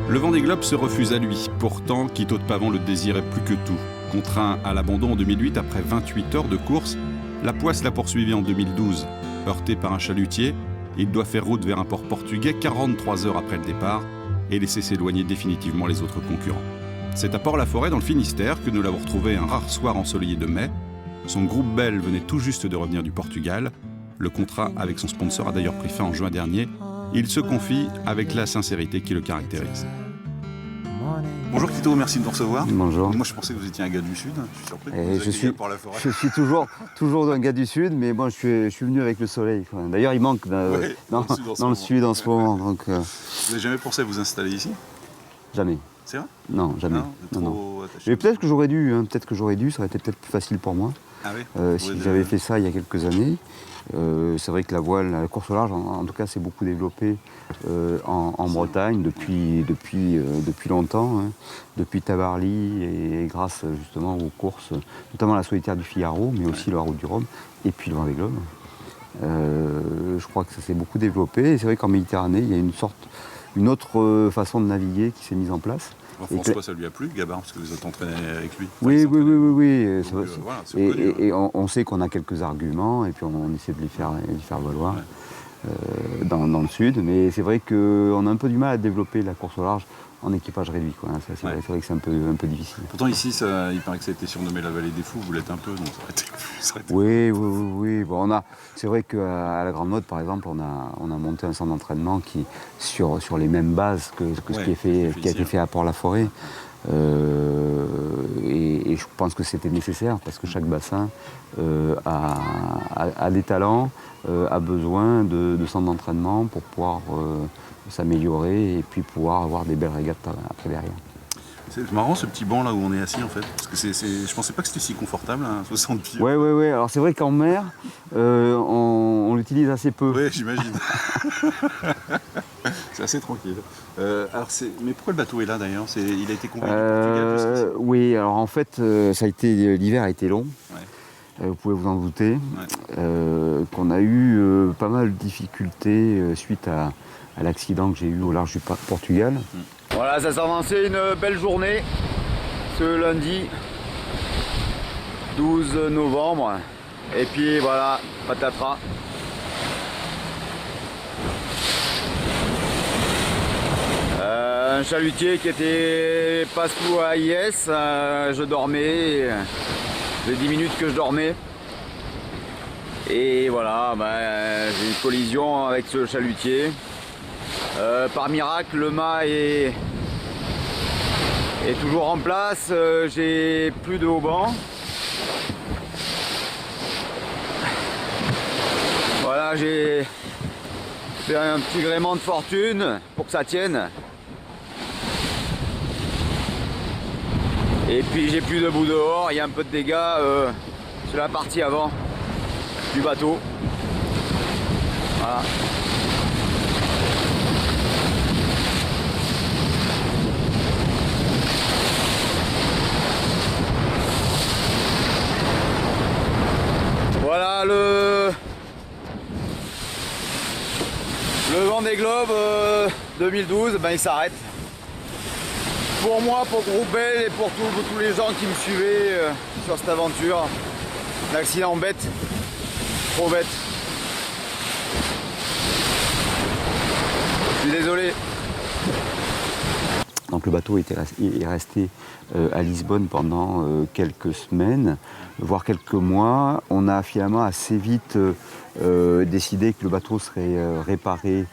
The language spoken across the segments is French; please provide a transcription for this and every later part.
Le Vendée Globe se refuse à lui. Pourtant, Quito de Pavon le désirait plus que tout. Contraint à l'abandon en 2008 après 28 heures de course, la Poisse l'a poursuivi en 2012. Heurté par un chalutier, il doit faire route vers un port portugais 43 heures après le départ et laisser s'éloigner définitivement les autres concurrents. C'est à Port-la-Forêt, dans le Finistère, que nous l'avons retrouvé un rare soir ensoleillé de mai. Son groupe Bell venait tout juste de revenir du Portugal. Le contrat avec son sponsor a d'ailleurs pris fin en juin dernier. Il se confie avec la sincérité qui le caractérise. Bonjour Quito, merci de nous recevoir. Bonjour. Moi je pensais que vous étiez un gars du Sud, je suis surpris de vous Je accueillir par la forêt. suis toujours un gars du Sud, mais bon, je suis venu avec le soleil. D'ailleurs, il manque dans le Sud en ce moment. Donc, Vous n'avez jamais pensé à vous installer ici? Jamais. C'est vrai? Non, jamais. Vous êtes Non. trop attaché. Mais peut-être que j'aurais dû, ça aurait été peut-être plus facile pour moi. Ah oui? Si j'avais fait ça il y a quelques années. C'est vrai que la voile, la course au large, en tout cas, s'est beaucoup développée en Bretagne depuis longtemps, hein, depuis Tabarly et grâce justement aux courses, notamment la solitaire du Figaro, mais aussi la route du Rhum et puis le Vendée Globe. Je crois que ça s'est beaucoup développé et c'est vrai qu'en Méditerranée, il y a une autre façon de naviguer qui s'est mise en place. François, ça lui a plu, Gabin, parce que vous êtes entraîné avec lui. Oui. C'est Donc, vrai. voilà, c'est connu, Et on sait qu'on a quelques arguments et puis on essaie de les faire valoir dans le sud. Mais c'est vrai qu'on a un peu du mal à développer la course au large en équipage réduit. C'est vrai que c'est un peu difficile. Pourtant ici, il paraît que ça a été surnommé la vallée des fous, vous l'êtes un peu, donc ça aurait été Oui. Bon, c'est vrai qu'à la Grande Motte, par exemple, on a monté un centre d'entraînement qui sur les mêmes bases que ce qui a été fait à Port-la-Forêt. Et je pense que c'était nécessaire parce que chaque bassin a des talents, a besoin de centres d'entraînement pour pouvoir s'améliorer et puis pouvoir avoir des belles régates après derrière. C'est marrant ce petit banc là où on est assis en fait, parce que je pensais pas que c'était si confortable, 60 pieds. Oui. Alors c'est vrai qu'en mer, on l'utilise assez peu. Oui, j'imagine. C'est assez tranquille. Mais pourquoi le bateau est là d'ailleurs? Il a été convoyé du Portugal jusqu'ici. Oui, alors en fait, l'hiver a été long. Ouais. Vous pouvez vous en douter. Qu'on a eu pas mal de difficultés suite à l'accident que j'ai eu au large du Portugal. Voilà, ça s'est avancé une belle journée ce lundi 12 novembre. Et puis voilà, patatras. Un chalutier qui était passe-flou à IS, je dormais, les 10 minutes que je dormais. Et voilà, j'ai eu une collision avec ce chalutier. Par miracle, le mât est toujours en place, j'ai plus de haubans. Voilà, j'ai fait un petit gréement de fortune pour que ça tienne. Et puis j'ai plus de bout dehors, il y a un peu de dégâts sur la partie avant du bateau. Voilà. Voilà le Vendée Globe 2012, il s'arrête. Pour moi, pour Groupe Bell et pour tous les gens qui me suivaient sur cette aventure. L'accident bête, trop bête. Je suis désolé. Donc le bateau est resté à Lisbonne pendant quelques semaines, voire quelques mois. On a finalement assez vite décidé que le bateau serait réparé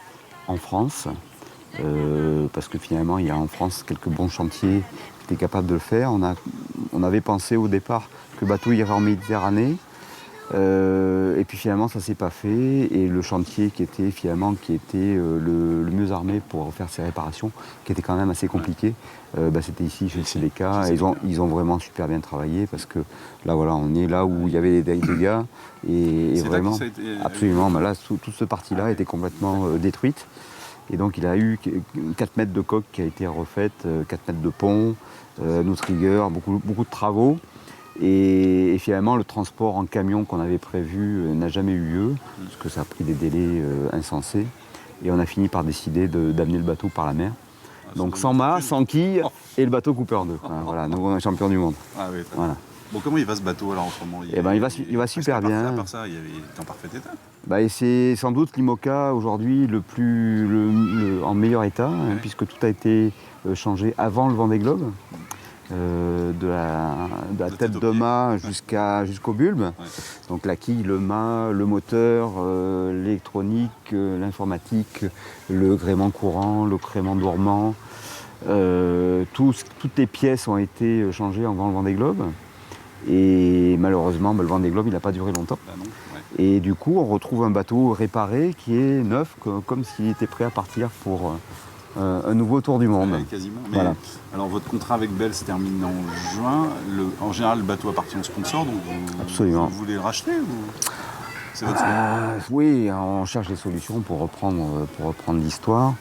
en France, parce que finalement il y a en France quelques bons chantiers qui étaient capables de le faire. On avait pensé au départ que le bateau irait en Méditerranée. Et puis finalement ça s'est pas fait et le chantier qui était le mieux armé pour faire ces réparations, qui était quand même assez compliqué, c'était ici chez CDK. Ils ont vraiment super bien travaillé parce que là voilà, on est là où il y avait des dégâts et vraiment absolument là toute cette partie là était complètement détruite et donc il a eu 4 mètres de coque qui a été refaite, 4 mètres de pont, un outrigger, beaucoup de travaux. Et finalement, le transport en camion qu'on avait prévu n'a jamais eu lieu, parce que ça a pris des délais insensés. Et on a fini par décider d'amener le bateau par la mer. Donc sans mât, sans quille, et le bateau coupé en deux. Voilà, nous on est champion du monde. Ah oui, très Voilà. bien. Bon, comment il va ce bateau alors en ce moment? Il va super bien. À part ça, il est en parfait état. Et c'est sans doute l'IMOCA aujourd'hui en meilleur état, puisque tout a été changé avant le Vendée Globe. De la tête de mât jusqu'au bulbe. Ouais. Donc la quille, le mât, le moteur, l'électronique, l'informatique, le gréement courant, le gréement dormant. Toutes les pièces ont été changées avant le Vendée Globe. Et malheureusement, le Vendée Globe, il n'a pas duré longtemps. Non, ouais. Et du coup, on retrouve un bateau réparé qui est neuf, comme s'il était prêt à partir pour un nouveau tour du monde. Quasiment. Mais voilà. Alors, votre contrat avec Bell se termine en juin. En général, le bateau appartient au sponsor, donc Absolument. Vous voulez le racheter ou... Oui, on cherche des solutions pour reprendre l'histoire,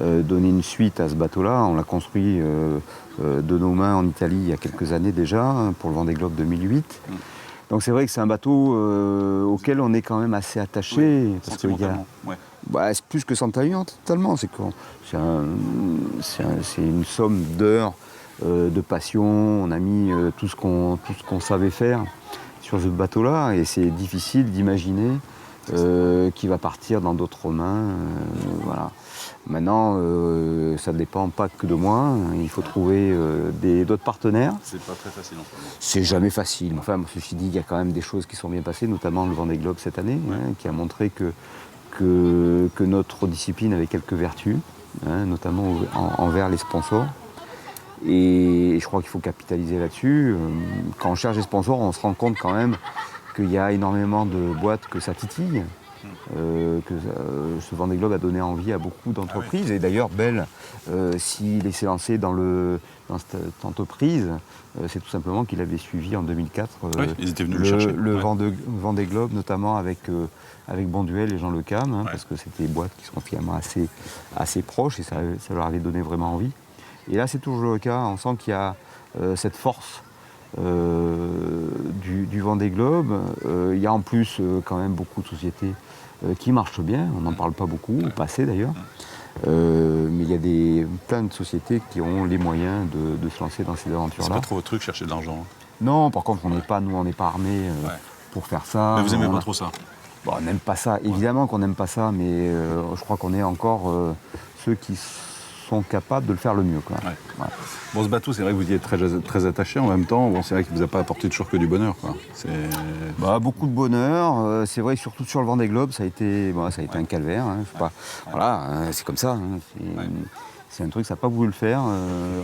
donner une suite à ce bateau-là. On l'a construit de nos mains en Italie il y a quelques années déjà, pour le Vendée Globe 2008. Donc c'est vrai que c'est un bateau auquel on est quand même assez attaché. Oui, parce qu'il y a... c'est plus que sentimentalement, c'est une somme d'heures, de passion. On a mis tout ce qu'on savait faire sur ce bateau-là, et c'est difficile d'imaginer qu'il va partir dans d'autres mains. Voilà. Maintenant, ça ne dépend pas que de moi. Il faut trouver d'autres partenaires. C'est pas très facile en ce moment. C'est jamais facile. Enfin, ceci dit, il y a quand même des choses qui sont bien passées, notamment le Vendée Globe cette année, qui a montré que notre discipline avait quelques vertus, notamment envers les sponsors. Et je crois qu'il faut capitaliser là-dessus. Quand on cherche des sponsors, on se rend compte quand même qu'il y a énormément de boîtes que ça titille, que ce Vendée Globe a donné envie à beaucoup d'entreprises. Et d'ailleurs, Bell, s'il s'est lancé dans cette entreprise, c'est tout simplement qu'il avait suivi en 2004 ils étaient venus le chercher. Le Vendée Globe, notamment avec Bonduel et Jean Le Cam, parce que c'était des boîtes qui sont finalement assez proches, et ça leur avait donné vraiment envie. Et là, c'est toujours le cas. On sent qu'il y a cette force du Vendée Globe. Il y a en plus quand même beaucoup de sociétés qui marchent bien. On n'en parle pas beaucoup, pas assez d'ailleurs. Mais il y a plein de sociétés qui ont les moyens de se lancer dans ces aventures-là. C'est pas trop votre truc, chercher de l'argent? Non, par contre, on n'est pas armés pour faire ça. Mais vous n'aimez pas trop ça? Bon, on n'aime pas ça. Évidemment qu'on n'aime pas ça, mais je crois qu'on est encore ceux qui sont capables de le faire le mieux. Quoi. Ouais. Bon, ce bateau, c'est vrai que vous y êtes très, très attaché. En même temps, c'est vrai qu'il ne vous a pas apporté toujours que du bonheur. Quoi. Beaucoup de bonheur. C'est vrai, surtout sur le Vendée Globe, ça a été un calvaire. Voilà, c'est comme ça. C'est un truc, ça n'a pas voulu le faire.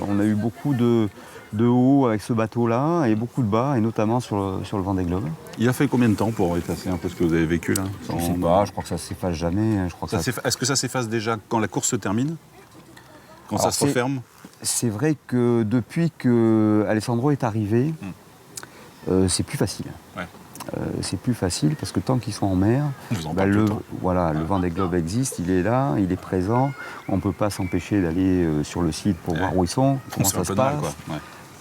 On a eu beaucoup de hauts avec ce bateau-là et beaucoup de bas, et notamment sur le Vendée Globe. Il a fait combien de temps pour effacer un peu ce que vous avez vécu là? Je ne sais pas, je crois que ça ne s'efface jamais. Est-ce que ça s'efface déjà quand la course se termine? Quand ça se referme? C'est vrai que depuis que Alessandro est arrivé, c'est plus facile. Ouais. C'est plus facile parce que tant qu'ils sont en mer, le Vendée Globe existe, il est là, il est présent. On ne peut pas s'empêcher d'aller sur le site pour voir où ils sont, comment ça se passe.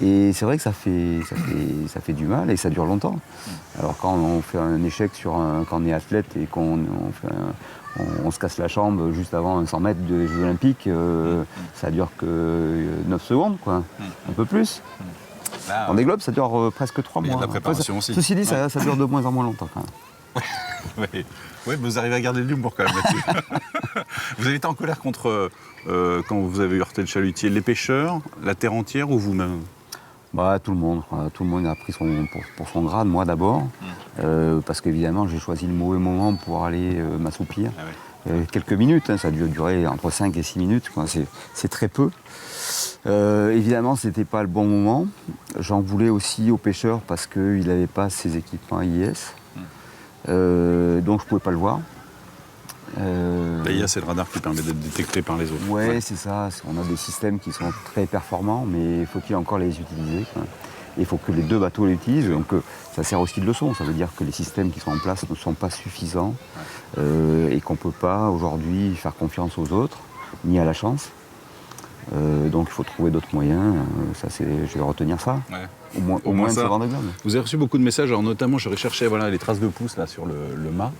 Et c'est vrai que ça fait du mal et ça dure longtemps. Alors quand on fait un échec quand on est athlète et qu'on se casse la jambe juste avant un 100 mètres des Jeux Olympiques, ça dure que 9 secondes, quoi. Un peu plus. Vendée Globe, ça dure presque 3 mois. Il y a de la préparation aussi. Ceci dit, ça dure de moins en moins longtemps, quand même. Oui, mais vous arrivez à garder de l'humour quand même là-dessus. Vous avez été en colère contre, quand vous avez heurté le chalutier, les pêcheurs, la terre entière ou vous-même? Tout le monde. Tout le monde a pris pour son grade, moi d'abord. Parce qu'évidemment, j'ai choisi le mauvais moment pour aller m'assoupir. Quelques minutes, ça a dû durer entre 5 et 6 minutes. C'est très peu. Évidemment, ce n'était pas le bon moment. J'en voulais aussi aux pêcheurs parce qu'il n'avait pas ses équipements AIS. Donc je ne pouvais pas le voir. L'AIS, c'est le radar qui permet d'être détecté par les autres. Oui, c'est ça. On a des systèmes qui sont très performants, mais faut-il encore les utiliser, quoi. Il faut que les deux bateaux l'utilisent. Donc ça sert aussi de leçon. Ça veut dire que les systèmes qui sont en place ne sont pas suffisants et qu'on ne peut pas aujourd'hui faire confiance aux autres, ni à la chance. Donc il faut trouver d'autres moyens. Je vais retenir ça. Ouais. Au moins ça. Vous avez reçu beaucoup de messages. Alors notamment, je recherchais les traces de pouce là sur le mât.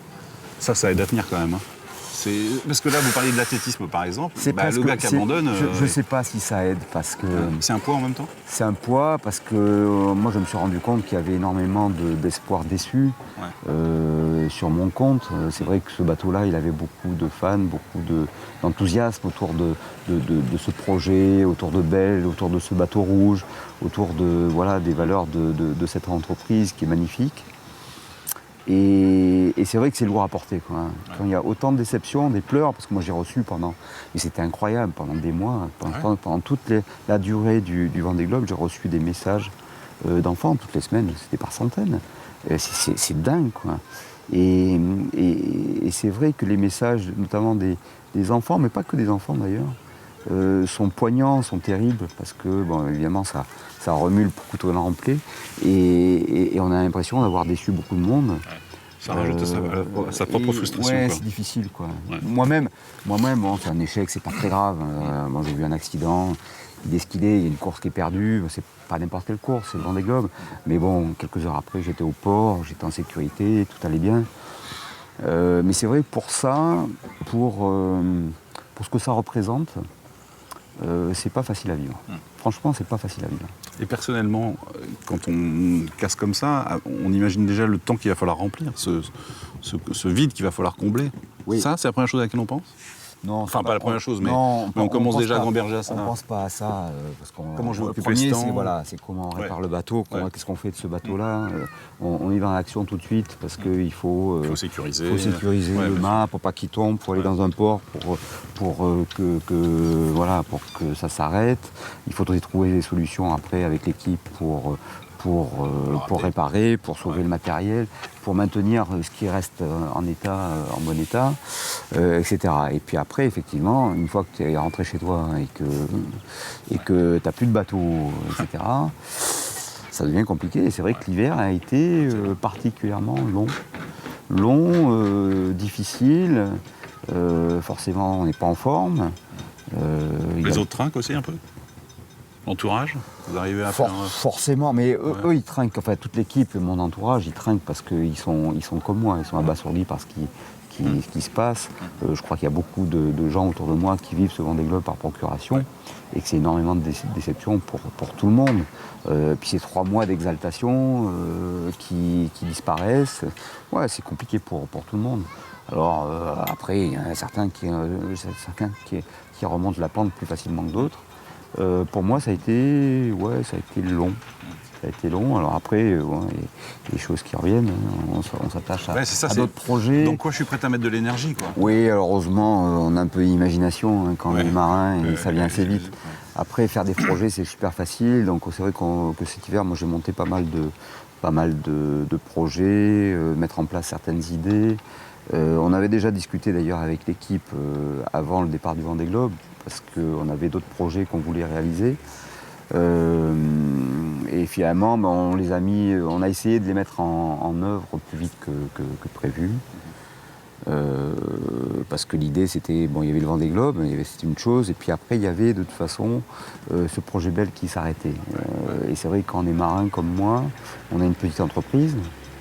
Ça aide à tenir quand même. Hein. Parce que là, vous parliez de l'athlétisme, par exemple. C'est Le gars qui abandonne... Je ne sais pas si ça aide, parce que... C'est un poids en même temps? C'est un poids, parce que moi, je me suis rendu compte qu'il y avait énormément d'espoirs déçus sur mon compte. C'est vrai que ce bateau-là, il avait beaucoup de fans, beaucoup d'enthousiasme autour de ce projet, autour de Belle, autour de ce bateau rouge, autour des valeurs de cette entreprise qui est magnifique. Et c'est vrai que c'est lourd à porter, quoi. Quand il y a autant de déceptions, des pleurs, parce que moi j'ai reçu et c'était incroyable, pendant des mois, pendant toute la durée du Vendée Globe, j'ai reçu des messages d'enfants toutes les semaines, c'était par centaines. C'est dingue, quoi. Et c'est vrai que les messages, notamment des enfants, mais pas que des enfants d'ailleurs, sont poignants, sont terribles, parce que, évidemment, ça remue le couteau dans l'emploi, et on a l'impression d'avoir déçu beaucoup de monde. Ça rajoute sa propre frustration. Ouais, c'est difficile, quoi. Ouais. Moi-même, c'est un échec, c'est pas très grave. J'ai eu un accident, il est skidé, il y a une course qui est perdue, c'est pas n'importe quelle course, c'est le Vendée Globe. Mais bon, quelques heures après, j'étais au port, j'étais en sécurité, tout allait bien. Mais c'est vrai que pour ça, pour ce que ça représente, c'est pas facile à vivre. Franchement, c'est pas facile à vivre. Et personnellement, quand on casse comme ça, on imagine déjà le temps qu'il va falloir remplir, ce vide qu'il va falloir combler. Oui. Ça, c'est la première chose à laquelle on pense? Non, enfin, pas la première chose, mais on commence déjà à gamberger à ça. On ne pense pas à ça. Parce comment je vais occuper ce temps, c'est comment on répare le bateau, qu'est-ce qu'on fait de ce bateau-là. On y va en action tout de suite, parce qu'il faut sécuriser, le mât pour pas qu'il tombe, pour aller dans un port, pour que ça s'arrête. Il faudrait trouver des solutions après avec l'équipe pour réparer, pour sauver le matériel, pour maintenir ce qui reste en bon état, etc. Et puis après, effectivement, une fois que tu es rentré chez toi et que tu n'as plus de bateau, etc., ça devient compliqué. Et c'est vrai que l'hiver a été particulièrement long, difficile. Forcément, on n'est pas en forme. Les autres trinquent aussi un peu? L'entourage, vous arrivez à faire... Forcément, mais eux, ils trinquent, enfin toute l'équipe, mon entourage, ils trinquent parce qu'ils sont comme moi, ils sont abasourdis par ce qui se passe. Je crois qu'il y a beaucoup de gens autour de moi qui vivent ce Vendée Globe par procuration, et que c'est énormément de déception pour tout le monde. Puis ces 3 mois d'exaltation qui disparaissent, c'est compliqué pour tout le monde. Alors après, il y en a certains qui remontent la pente plus facilement que d'autres. Pour moi, ça a été long. Ça a été long. Alors après, il y a des choses qui reviennent. On s'attache à d'autres projets. Donc je suis prêt à mettre de l'énergie, quoi. Oui, alors heureusement, on a un peu d'imagination quand on est marin, et ça vient assez vite. Après, faire des projets, c'est super facile. Donc c'est vrai que cet hiver, moi, j'ai monté pas mal de projets, mettre en place certaines idées. On avait déjà discuté d'ailleurs avec l'équipe avant le départ du Vendée Globe, parce qu'on avait d'autres projets qu'on voulait réaliser. Et finalement, on a essayé de les mettre en œuvre plus vite que prévu. Parce que l'idée, c'était, il y avait le Vendée Globe, c'était une chose, et puis après, il y avait de toute façon ce projet Belle qui s'arrêtait. Et c'est vrai que quand on est marin comme moi, on a une petite entreprise.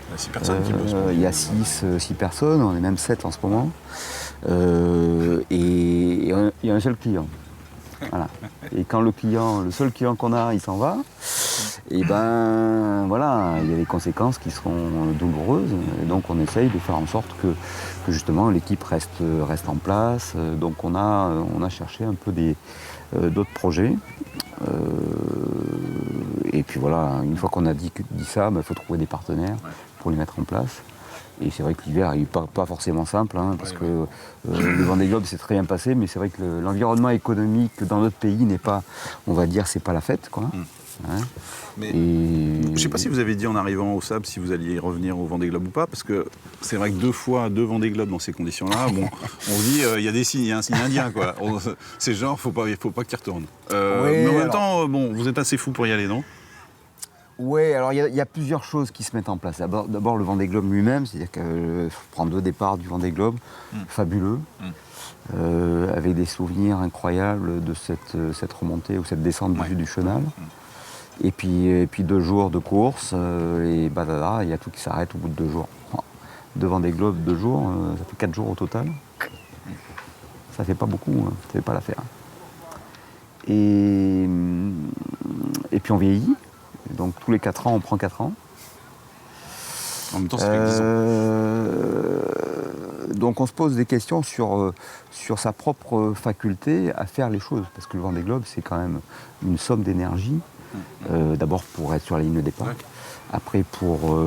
Il y a 6 personnes qui bossent. Il y a 6 personnes, on est même 7 en ce moment. Et il y a un seul client. Voilà. Et quand le seul client qu'on a, il s'en va, et il y a des conséquences qui seront douloureuses. Et donc on essaye de faire en sorte que justement l'équipe reste en place. Donc on a cherché un peu d'autres projets. Et puis voilà, une fois qu'on a dit ça, il faut trouver des partenaires pour les mettre en place. Et c'est vrai que l'hiver n'est pas forcément simple, parce que le Vendée Globe s'est très bien passé, mais c'est vrai que l'environnement économique dans notre pays n'est pas, on va dire, c'est pas la fête, quoi. Mais je ne sais pas si vous avez dit en arrivant au Sable si vous alliez revenir au Vendée Globe ou pas, parce que c'est vrai que 2 Vendée Globe dans ces conditions-là, on se dit il y a des signes, il y a un signe indien, quoi. C'est genre, faut pas qu'ils retournent. Mais en même temps, vous êtes assez fou pour y aller, non? Oui, alors il y a plusieurs choses qui se mettent en place. D'abord le Vendée Globe lui-même, c'est-à-dire que prendre 2 départs du Vendée Globe, fabuleux, avec des souvenirs incroyables de cette remontée ou cette descente du Chenal. Et puis 2 jours de course, et il y a tout qui s'arrête au bout de 2 jours. 2 Vendée Globe, 2 jours, ça fait 4 jours au total. Ça fait pas beaucoup, hein. Ça fait pas l'affaire. Et puis on vieillit. Donc tous les 4 ans, on prend 4 ans. En même temps, ça fait 10 ans. Donc on se pose des questions sur sa propre faculté à faire les choses. Parce que le Vendée Globe, c'est quand même une somme d'énergie. D'abord pour être sur la ligne de départ. Ouais. Après pour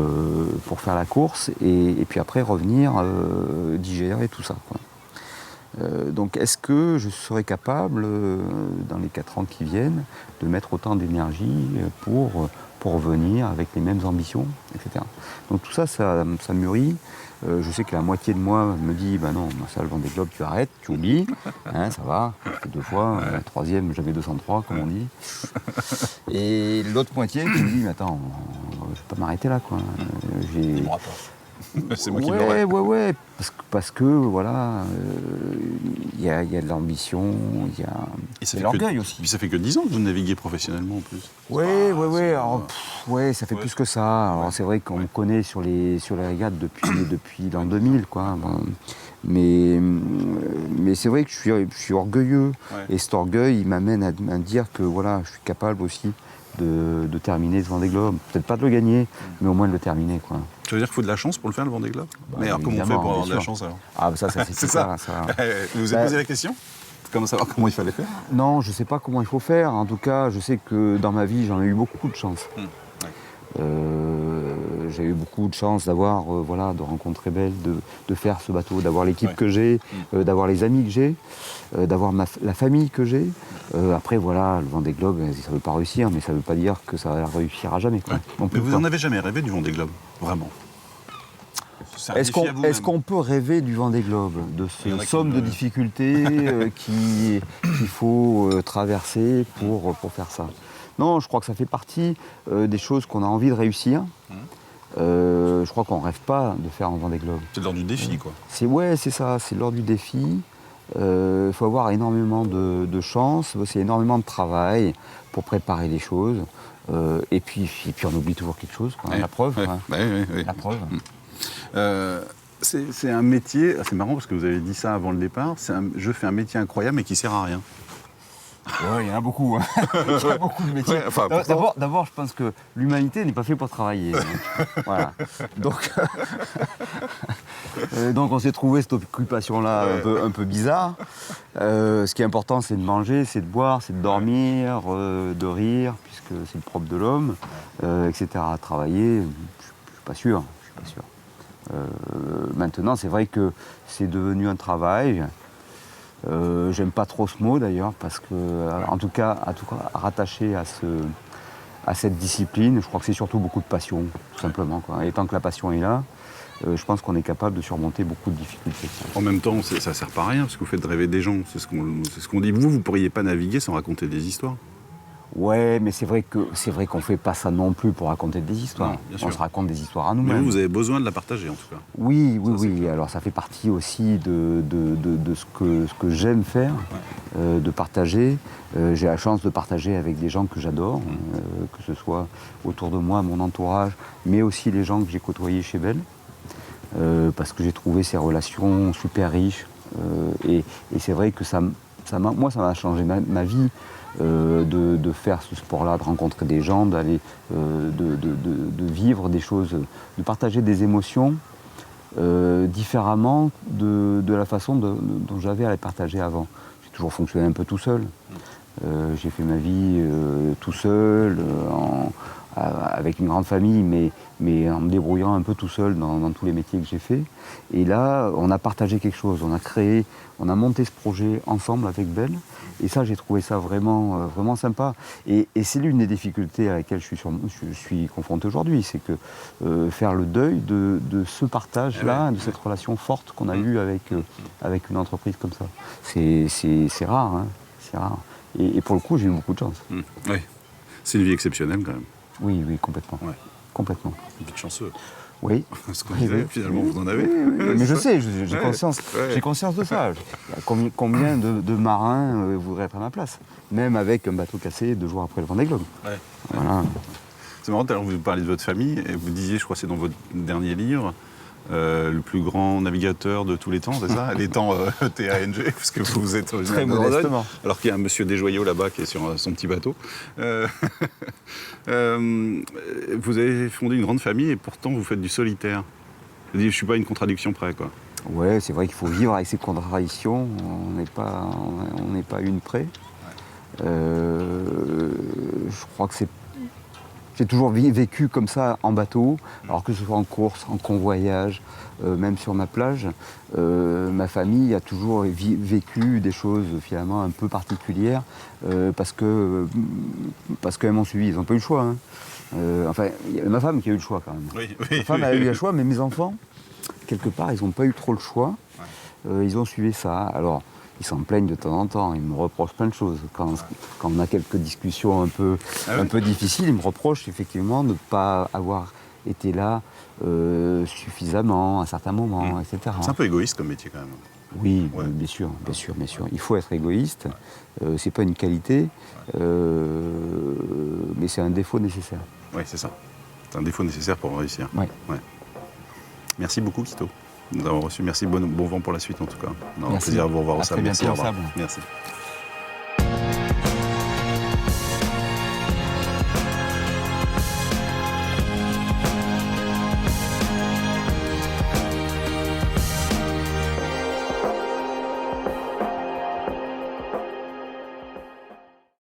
faire la course. Et puis après revenir digérer tout ça, quoi. Donc est-ce que je serais capable, dans les 4 ans qui viennent, de mettre autant d'énergie pour revenir avec les mêmes ambitions, etc. Donc tout ça, ça mûrit. Je sais que la moitié de moi me dit, bah non, ça, le Vendée Globe, tu arrêtes, tu oublies, hein, ça va, j'ai fait 2 fois, la 3e, j'avais 203, comme on dit. Et l'autre moitié qui me dit, mais attends, je ne vais pas m'arrêter là, quoi. C'est moi qui l'aurais. Ouais, parce que voilà, il y a de l'ambition, il y a de l'orgueil aussi. Puis ça fait que 10 ans que vous naviguez professionnellement en plus. Ouais, ça fait plus que ça. Alors c'est vrai qu'on me connaît sur les régates depuis l'an 2000, quoi. Bon. Mais c'est vrai que je suis orgueilleux. Ouais. Et cet orgueil, il m'amène à me dire que voilà, je suis capable aussi de terminer ce Vendée Globe. Peut-être pas de le gagner, mais au moins de le terminer, quoi. Ça veut dire qu'il faut de la chance pour le faire, le Vendée Globe ? Mais alors comment on fait pour avoir de la chance alors ? Ah, ça c'est ça. Vous vous êtes posé la question ? Comment savoir comment il fallait faire ? Non, je ne sais pas comment il faut faire. En tout cas, je sais que dans ma vie, j'en ai eu beaucoup de chance. J'ai eu beaucoup de chance d'avoir, de rencontrer Belle, de faire ce bateau, d'avoir l'équipe que j'ai, d'avoir les amis que j'ai, d'avoir la famille que j'ai. Après, voilà, le Vendée Globe, ça ne veut pas réussir, mais ça ne veut pas dire que ça réussira jamais, quoi. Mais vous n'en avez jamais rêvé du Vendée Globe, vraiment ? Est-ce qu'on peut rêver du Vendée Globe, de cette somme de difficultés qu'il faut traverser pour faire ça ? Non, je crois que ça fait partie des choses qu'on a envie de réussir. Je crois qu'on ne rêve pas de faire un Vendée Globe. C'est l'heure du défi, quoi. C'est ça, c'est l'heure du défi. Il faut avoir énormément de chance, c'est énormément de travail pour préparer les choses. Et puis on oublie toujours quelque chose, quoi, la preuve. La preuve. C'est un métier, c'est marrant parce que vous avez dit ça avant le départ, je fais un métier incroyable mais qui sert à rien. Oui, il y en a beaucoup. Hein. Il y a beaucoup de métiers. D'abord, je pense que l'humanité n'est pas faite pour travailler. Voilà. Donc on s'est trouvé cette occupation-là un peu bizarre. Ce qui est important, c'est de manger, c'est de boire, c'est de dormir, de rire, puisque c'est le propre de l'homme, etc. Travailler, je ne suis pas sûr. Maintenant, c'est vrai que c'est devenu un travail. J'aime pas trop ce mot d'ailleurs, parce que, en tout cas rattaché à cette discipline, je crois que c'est surtout beaucoup de passion, tout simplement, quoi. Et tant que la passion est là, je pense qu'on est capable de surmonter beaucoup de difficultés. En même temps, ça sert pas à rien, parce que vous faites rêver des gens, c'est ce qu'on dit. Vous pourriez pas naviguer sans raconter des histoires. Ouais, mais c'est vrai qu'on fait pas ça non plus pour raconter des histoires. Non, on se raconte des histoires à nous-mêmes. Mais vous avez besoin de la partager en tout cas. Oui. Alors ça fait partie aussi de ce que j'aime faire, de partager. J'ai la chance de partager avec des gens que j'adore, que ce soit autour de moi, mon entourage, mais aussi les gens que j'ai côtoyés chez Belle, parce que j'ai trouvé ces relations super riches. Et c'est vrai que moi, ça m'a changé ma vie. De faire ce sport-là, de rencontrer des gens, d'aller, de vivre des choses, de partager des émotions différemment de la façon dont j'avais à les partager avant. J'ai toujours fonctionné un peu tout seul. J'ai fait ma vie tout seul, avec une grande famille, mais en me débrouillant un peu tout seul dans tous les métiers que j'ai faits. Et là, on a partagé quelque chose, on a monté ce projet ensemble avec Belle. Et ça, j'ai trouvé ça vraiment sympa. Et c'est l'une des difficultés à laquelle je suis confronté aujourd'hui, c'est que faire le deuil de ce partage-là, de cette relation forte qu'on a eue avec une entreprise comme ça. C'est rare, hein, c'est rare. Et pour le coup, j'ai eu beaucoup de chance. Oui, c'est une vie exceptionnelle quand même. Oui, complètement. Ouais. Complètement. Vous êtes chanceux. Oui. Ce qu'on disait, finalement, vous en avez. Oui. Mais je sais, j'ai conscience de ça. Combien de marins voudraient être à ma place, même avec un bateau cassé 2 jours après le Vendée Globe. Voilà. C'est marrant, tout à l'heure vous parlez de votre famille, et vous disiez, je crois que c'est dans votre dernier livre, le plus grand navigateur de tous les temps, c'est ça? Les temps TANG, parce que vous êtes Très modestement. Alors qu'il y a un monsieur Desjoyaux là-bas qui est sur son petit bateau. Vous avez fondé une grande famille et pourtant vous faites du solitaire. Je ne suis pas une contradiction près, quoi. Ouais, c'est vrai qu'il faut vivre avec ses contradictions. On n'est pas une près. Je crois que j'ai toujours vécu comme ça en bateau, alors que ce soit en course, en convoyage, même sur ma plage. Ma famille a toujours vécu des choses finalement un peu particulières parce qu'elles m'ont suivi. Ils n'ont pas eu le choix. Hein. Enfin, il y a ma femme qui a eu le choix quand même. Oui, Ma femme a eu le choix, mais mes enfants, quelque part, ils n'ont pas eu trop le choix. Ils ont suivi ça. Alors, ils s'en plaignent de temps en temps, ils me reprochent plein de choses. Quand on a quelques discussions un peu difficiles, ils me reprochent effectivement de ne pas avoir été là suffisamment à certains moments, etc. C'est un peu égoïste comme métier quand même. Oui, bien sûr. Il faut être égoïste, c'est pas une qualité, mais c'est un défaut nécessaire. Oui, c'est ça. C'est un défaut nécessaire pour réussir. Ouais. Merci beaucoup, Quito. Nous avons reçu. Merci, bon vent pour la suite en tout cas. On aura Merci. plaisir à vous revoir au À sable. très Merci, bientôt au revoir. au sable. Merci.